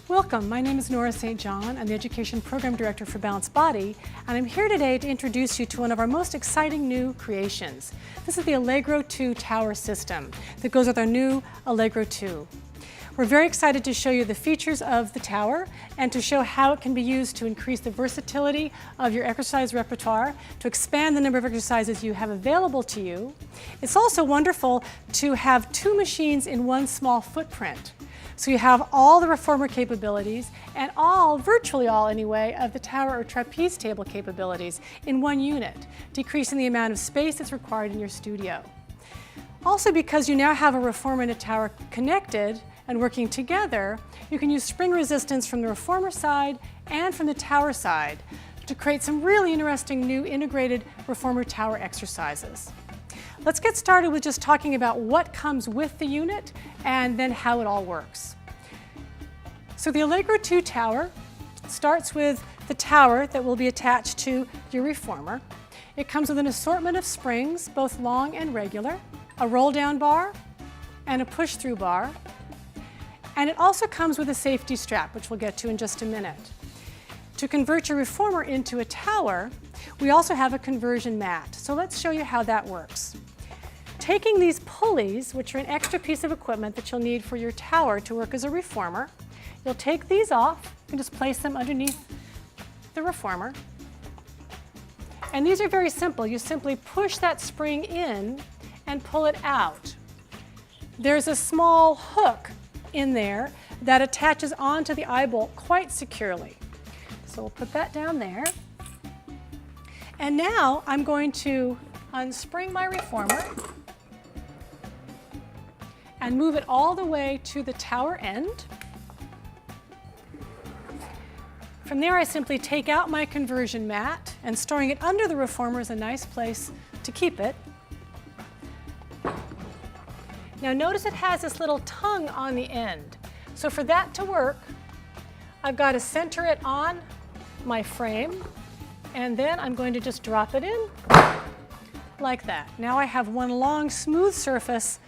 Welcome, my name is Nora St. John. I'm the Education Program Director for Balanced Body, and I'm here today to introduce you to one of our most exciting new creations. This is the Allegro 2 tower system that goes with our new Allegro 2. We're very excited to show you the features of the tower and to show how it can be used to increase the versatility of your exercise repertoire, to expand the number of exercises you have available to you. It's also wonderful to have two machines in one small footprint. So you have all the reformer capabilities and virtually all anyway, of the tower or trapeze table capabilities in one unit, decreasing the amount of space that's required in your studio. Also, because you now have a reformer and a tower connected and working together, you can use spring resistance from the reformer side and from the tower side to create some really interesting new integrated reformer tower exercises. Let's get started with just talking about what comes with the unit and then how it all works. So the Allegro 2 tower starts with the tower that will be attached to your reformer. It comes with an assortment of springs, both long and regular, a roll-down bar, and a push-through bar. And it also comes with a safety strap, which we'll get to in just a minute. To convert your reformer into a tower, we also have a conversion mat. So let's show you how that works. Taking these pulleys, which are an extra piece of equipment that you'll need for your tower to work as a reformer, you'll take these off and just place them underneath the reformer. And these are very simple. You simply push that spring in and pull it out. There's a small hook in there that attaches onto the eye bolt quite securely. So we'll put that down there. And now I'm going to unspring my reformer and move it all the way to the tower end. From there, I simply take out my conversion mat, and storing it under the reformer is a nice place to keep it. Now notice it has this little tongue on the end. So for that to work, I've got to center it on my frame, and then I'm going to just drop it in like that. Now I have one long, smooth surface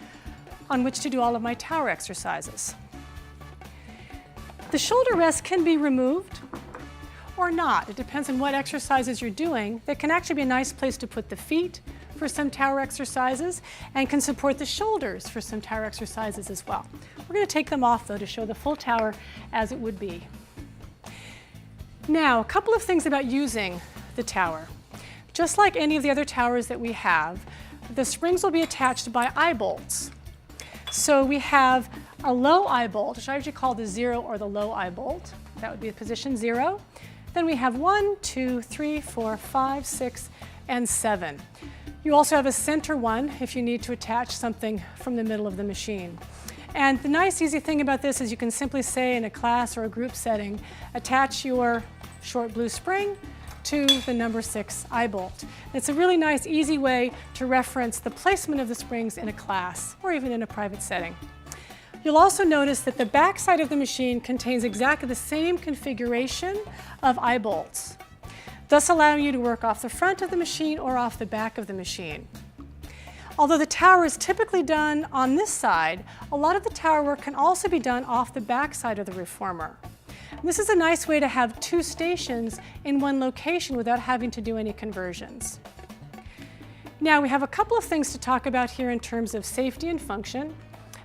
on which to do all of my tower exercises. The shoulder rest can be removed or not. It depends on what exercises you're doing. That can actually be a nice place to put the feet for some tower exercises and can support the shoulders for some tower exercises as well. We're going to take them off though to show the full tower as it would be. Now, a couple of things about using the tower. Just like any of the other towers that we have, the springs will be attached by eye bolts. So we have a low eye bolt, which I usually call the 0 or the low eye bolt. That would be position 0. Then we have 1, 2, 3, 4, 5, 6, and 7. You also have a center one if you need to attach something from the middle of the machine. And the nice easy thing about this is you can simply say in a class or a group setting, attach your short blue spring to the number 6 eye bolt. It's a really nice easy way to reference the placement of the springs in a class or even in a private setting. You'll also notice that the back side of the machine contains exactly the same configuration of eye bolts, thus allowing you to work off the front of the machine or off the back of the machine. Although the tower is typically done on this side, a lot of the tower work can also be done off the back side of the reformer. This is a nice way to have two stations in one location without having to do any conversions. Now we have a couple of things to talk about here in terms of safety and function.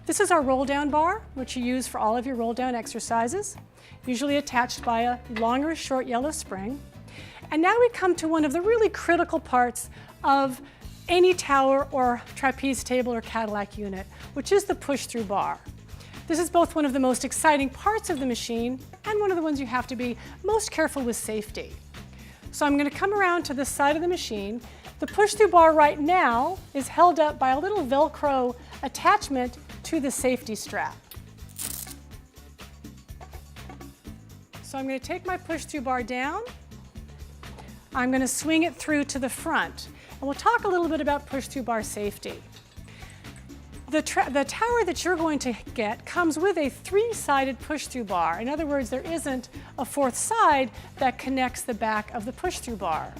This is our roll-down bar, which you use for all of your roll-down exercises, usually attached by a long or short yellow spring. And now we come to one of the really critical parts of any tower or trapeze table or Cadillac unit, which is the push-through bar. This is both one of the most exciting parts of the machine and one of the ones you have to be most careful with safety. So I'm going to come around to this side of the machine. The push-through bar right now is held up by a little Velcro attachment to the safety strap. So I'm going to take my push-through bar down. I'm going to swing it through to the front. And we'll talk a little bit about push-through bar safety. The tower that you're going to get comes with a 3-sided push-through bar. In other words, there isn't a 4th side that connects the back of the push-through bar.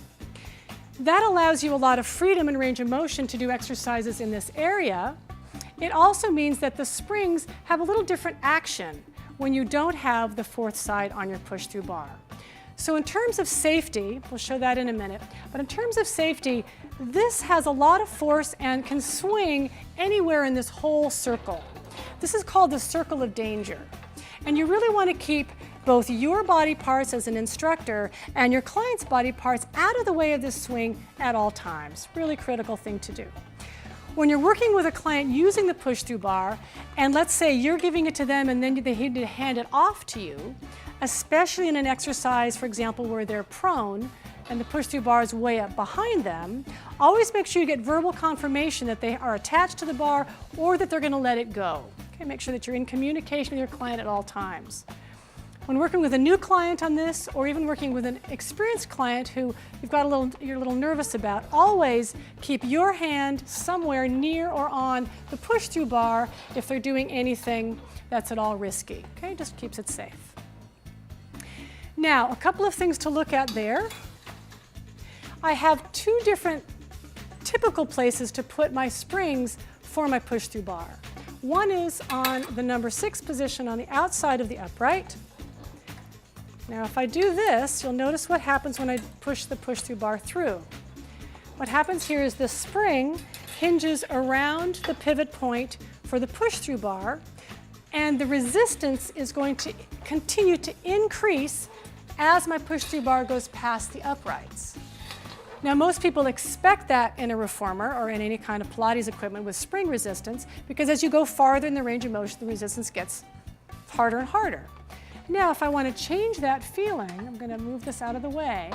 That allows you a lot of freedom and range of motion to do exercises in this area. It also means that the springs have a little different action. when you don't have the fourth side on your push-through bar. So in terms of safety, we'll show that in a minute, but in terms of safety, this has a lot of force and can swing anywhere in this whole circle. This is called the circle of danger. And you really want to keep both your body parts as an instructor and your client's body parts out of the way of this swing at all times. Really critical thing to do. When you're working with a client using the push-through bar, and let's say you're giving it to them and then they need to hand it off to you, especially in an exercise, for example, where they're prone and the push-through bar is way up behind them, always make sure you get verbal confirmation that they are attached to the bar or that they're going to let it go. Okay, make sure that you're in communication with your client at all times. When working with a new client on this, or even working with an experienced client who you're a little nervous about, always keep your hand somewhere near or on the push-through bar if they're doing anything that's at all risky. Okay, just keeps it safe. Now, a couple of things to look at there. I have two different typical places to put my springs for my push-through bar. One is on the number 6 position on the outside of the upright. Now if I do this, you'll notice what happens when I push the push-through bar through. What happens here is the spring hinges around the pivot point for the push-through bar, and the resistance is going to continue to increase as my push-through bar goes past the uprights. Now most people expect that in a reformer or in any kind of Pilates equipment with spring resistance, because as you go farther in the range of motion, the resistance gets harder and harder. Now if I want to change that feeling, I'm going to move this out of the way,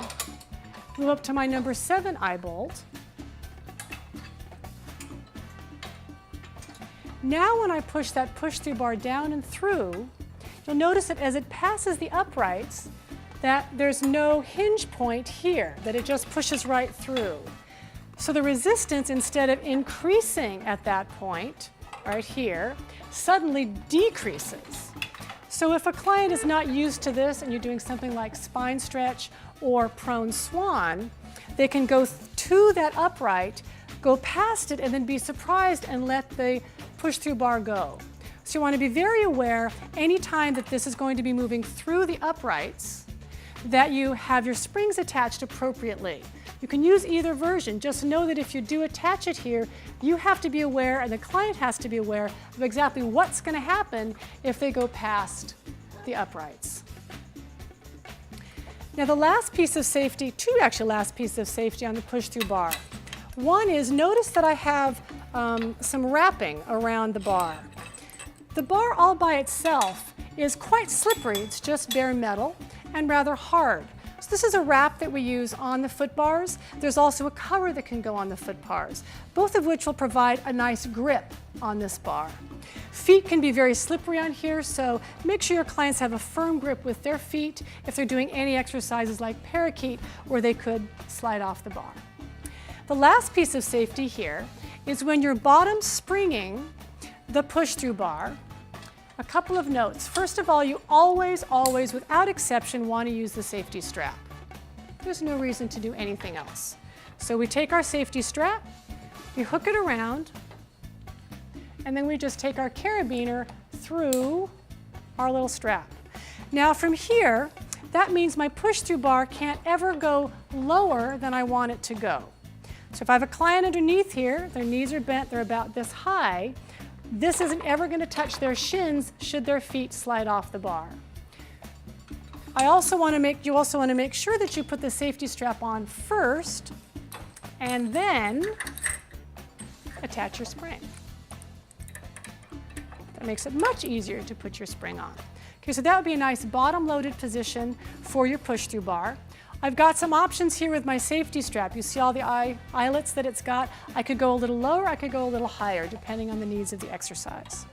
move up to my number 7 eye bolt. Now when I push that push-through bar down and through, you'll notice that as it passes the uprights, that there's no hinge point here, that it just pushes right through. So the resistance, instead of increasing at that point, right here, suddenly decreases. So if a client is not used to this and you're doing something like spine stretch or prone swan, they can go to that upright, go past it, and then be surprised and let the push-through bar go. So you want to be very aware anytime that this is going to be moving through the uprights, that you have your springs attached appropriately. You can use either version. Just know that if you do attach it here, you have to be aware, and the client has to be aware of exactly what's going to happen if they go past the uprights. Now the last piece of safety, two actually last pieces of safety on the push-through bar. One is, notice that I have some wrapping around the bar. The bar all by itself is quite slippery. It's just bare metal and rather hard. So this is a wrap that we use on the foot bars. There's also a cover that can go on the foot bars, both of which will provide a nice grip on this bar. Feet can be very slippery on here, so make sure your clients have a firm grip with their feet if they're doing any exercises like parakeet where they could slide off the bar. The last piece of safety here is when you're bottom springing the push-through bar. A couple of notes. First of all, you always, without exception, want to use the safety strap. There's no reason to do anything else. So we take our safety strap, we hook it around, and then we just take our carabiner through our little strap. Now from here, that means my push-through bar can't ever go lower than I want it to go. So if I have a client underneath here, their knees are bent, they're about this high, this isn't ever going to touch their shins should their feet slide off the bar. You also want to make sure that you put the safety strap on first and then attach your spring. That makes it much easier to put your spring on. Okay, so that would be a nice bottom-loaded position for your push-through bar. I've got some options here with my safety strap. You see all the eyelets that it's got. I could go a little lower, I could go a little higher, depending on the needs of the exercise.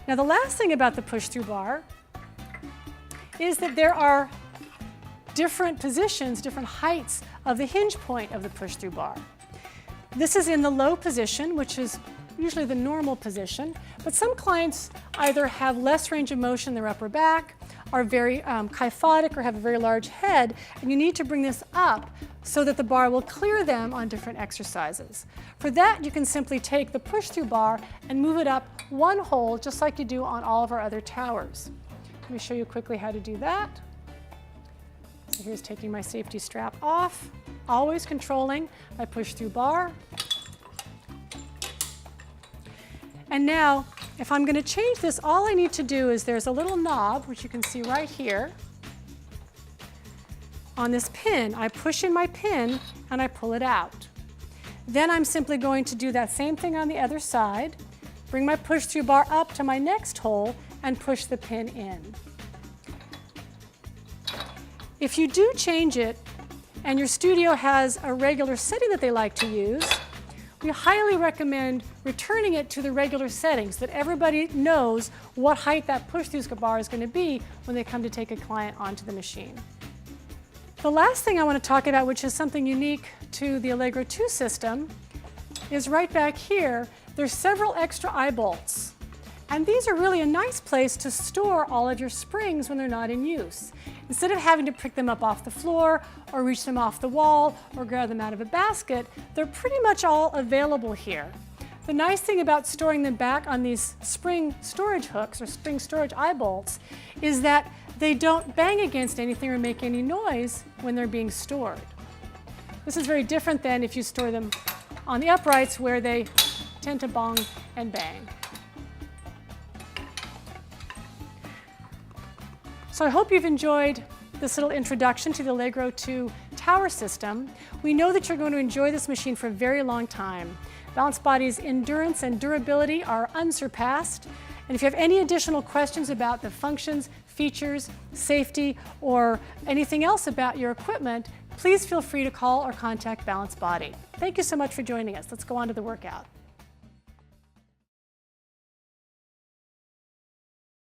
Now the last thing about the push-through bar is that there are different positions, different heights of the hinge point of the push-through bar. This is in the low position, which is usually the normal position, but some clients either have less range of motion in their upper back, are very kyphotic or have a very large head, and you need to bring this up so that the bar will clear them on different exercises. For that, you can simply take the push-through bar and move it up one hole, just like you do on all of our other towers. Let me show you quickly how to do that. So here's taking my safety strap off, always controlling my push-through bar. And now, if I'm going to change this, all I need to do is there's a little knob, which you can see right here. On this pin, I push in my pin and I pull it out. Then I'm simply going to do that same thing on the other side, bring my push-through bar up to my next hole and push the pin in. If you do change it and your studio has a regular setting that they like to use, we highly recommend returning it to the regular settings so that everybody knows what height that push-through bar is going to be when they come to take a client onto the machine. The last thing I want to talk about, which is something unique to the Allegro 2 system, is right back here. There's several extra eye bolts. And these are really a nice place to store all of your springs when they're not in use. Instead of having to pick them up off the floor or reach them off the wall or grab them out of a basket, they're pretty much all available here. The nice thing about storing them back on these spring storage hooks or spring storage eye bolts is that they don't bang against anything or make any noise when they're being stored. This is very different than if you store them on the uprights where they tend to bong and bang. So I hope you've enjoyed this little introduction to the Allegro 2 tower system. We know that you're going to enjoy this machine for a very long time. Balance Body's endurance and durability are unsurpassed. And if you have any additional questions about the functions, features, safety, or anything else about your equipment, please feel free to call or contact Balance Body. Thank you so much for joining us. Let's go on to the workout.